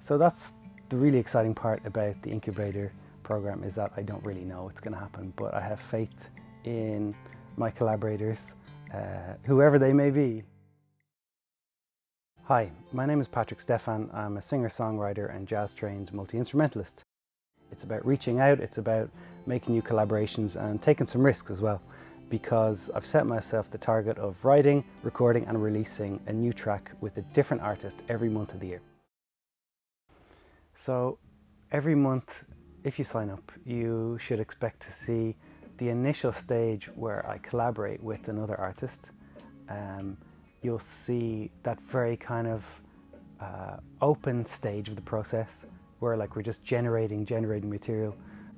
So that's the really exciting part about the Incubator program, is that I don't really know what's going to happen, but I have faith in my collaborators, whoever they may be. Hi, my name is Patrick Stefan. I'm a singer-songwriter and jazz-trained multi-instrumentalist. It's about reaching out, it's about making new collaborations and taking some risks as well, because I've set myself the target of writing, recording and releasing a new track with a different artist every month of the year. So every month, if you sign up, you should expect to see the initial stage where I collaborate with another artist. You'll see that very kind of open stage of the process where we're just generating material.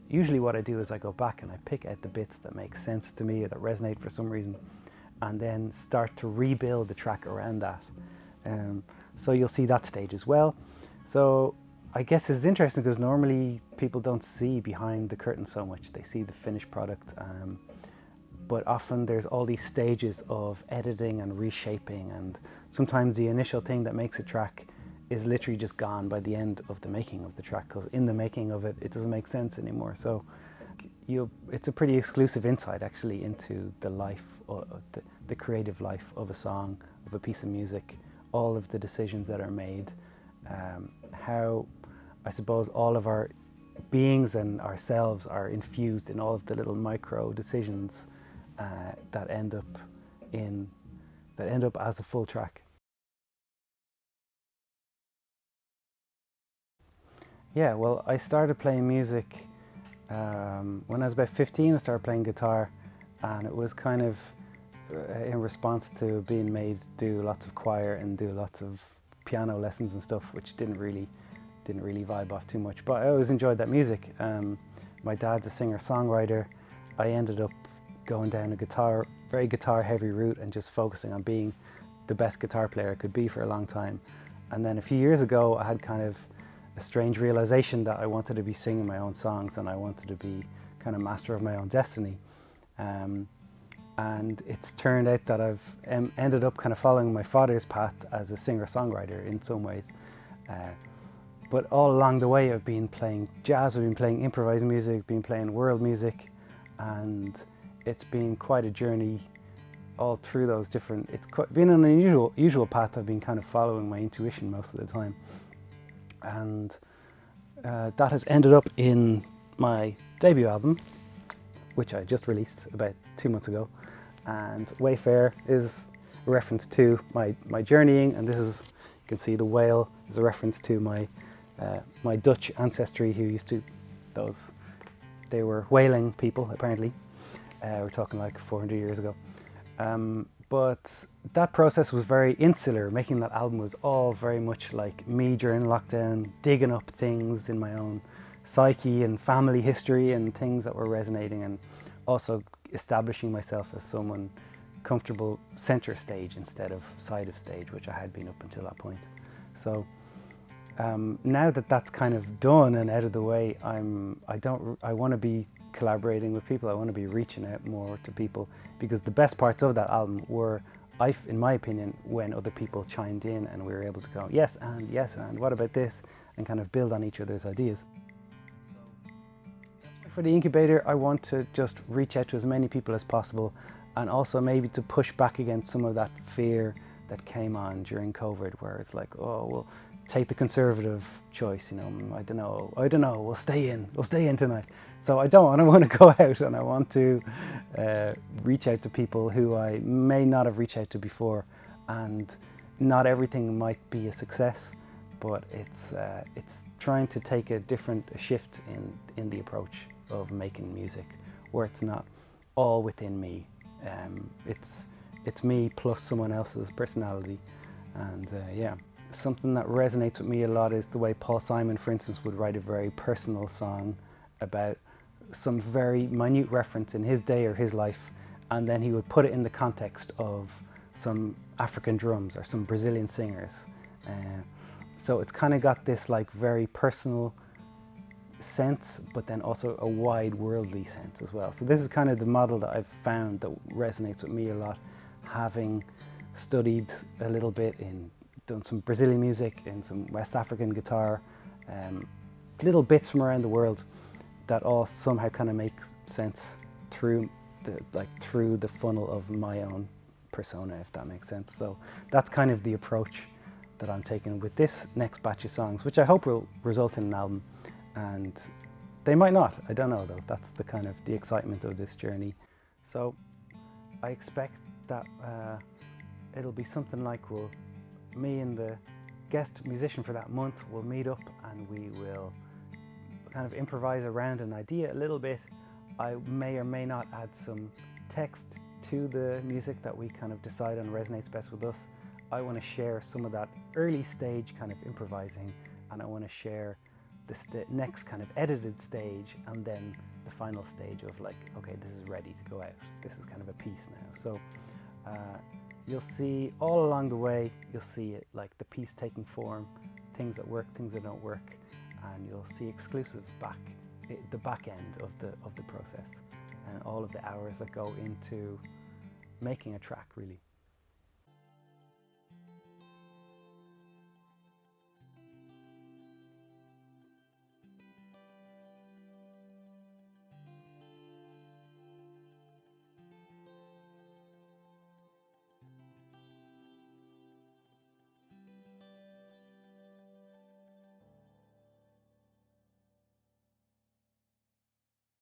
Usually what I do is I go back and I pick out the bits that make sense to me or that resonate for some reason, and then start to rebuild the track around that. So you'll see that stage as well. So I guess it's interesting because normally people don't see behind the curtain so much. They see the finished product. But often there's all these stages of editing and reshaping, and sometimes the initial thing that makes a track is literally just gone by the end of the making of the track, because in the making of it, it doesn't make sense anymore. So it's a pretty exclusive insight actually into the life, or the creative life of a song, of a piece of music, all of the decisions that are made, how I suppose all of our beings and ourselves are infused in all of the little micro decisions that end up as a full track. Yeah, well, I started playing music when I was about 15. I started playing guitar, and it was kind of in response to being made do lots of choir and do lots of piano lessons and stuff, which didn't really vibe off too much. But I always enjoyed that music. My dad's a singer-songwriter. I ended up going down a very guitar-heavy route and just focusing on being the best guitar player I could be for a long time. And then a few years ago, I had kind of a strange realization that I wanted to be singing my own songs and I wanted to be kind of master of my own destiny. And it's turned out that I've ended up kind of following my father's path as a singer-songwriter in some ways. But all along the way, I've been playing jazz, I've been playing improvised music, been playing world music, and it's been quite a journey all through those different, been an unusual path. I've been kind of following my intuition most of the time. And that has ended up in my debut album, which I just released about 2 months ago. And Wayfarer is a reference to my journeying, and this is, you can see the whale is a reference to my Dutch ancestry, who used to, they were whaling people apparently. We're talking like 400 years ago. But that process was very insular. Making that album was all very much like me during lockdown, digging up things in my own psyche and family history and things that were resonating, and also establishing myself as someone comfortable center stage instead of side of stage, which I had been up until that point. So now that that's kind of done and out of the way, I want to be collaborating with people. I want to be reaching out more to people, because the best parts of that album were, in my opinion, when other people chimed in and we were able to go, yes and what about this, and kind of build on each other's ideas. For the Incubator, I want to just reach out to as many people as possible, and also maybe to push back against some of that fear that came on during COVID, where it's like, oh, well, take the conservative choice, I don't know, we'll stay in tonight. So I want to go out, and I want to reach out to people who I may not have reached out to before. And not everything might be a success, but it's trying to take a shift in the approach of making music, where it's not all within me. It's me plus someone else's personality. And yeah. Something that resonates with me a lot is the way Paul Simon, for instance, would write a very personal song about some very minute reference in his day or his life, and then he would put it in the context of some African drums or some Brazilian singers. So it's kind of got this very personal sense, but then also a wide worldly sense as well. So this is kind of the model that I've found that resonates with me a lot, having studied a little bit done some Brazilian music and some West African guitar, little bits from around the world that all somehow kind of make sense through the funnel of my own persona, if that makes sense. So that's kind of the approach that I'm taking with this next batch of songs, which I hope will result in an album, and they might not, I don't know though. That's the kind of the excitement of this journey. So I expect that it'll be something like me and the guest musician for that month will meet up and we will kind of improvise around an idea a little bit. I may or may not add some text to the music that we kind of decide on resonates best with us. I want to share some of that early stage kind of improvising, and I want to share the next kind of edited stage, and then the final stage of like, okay, this is ready to go out. This is kind of a piece now. So you'll see all along the way, you'll see it like the piece taking form, things that work, things that don't work, and you'll see exclusive the back end of the process, and all of the hours that go into making a track, really.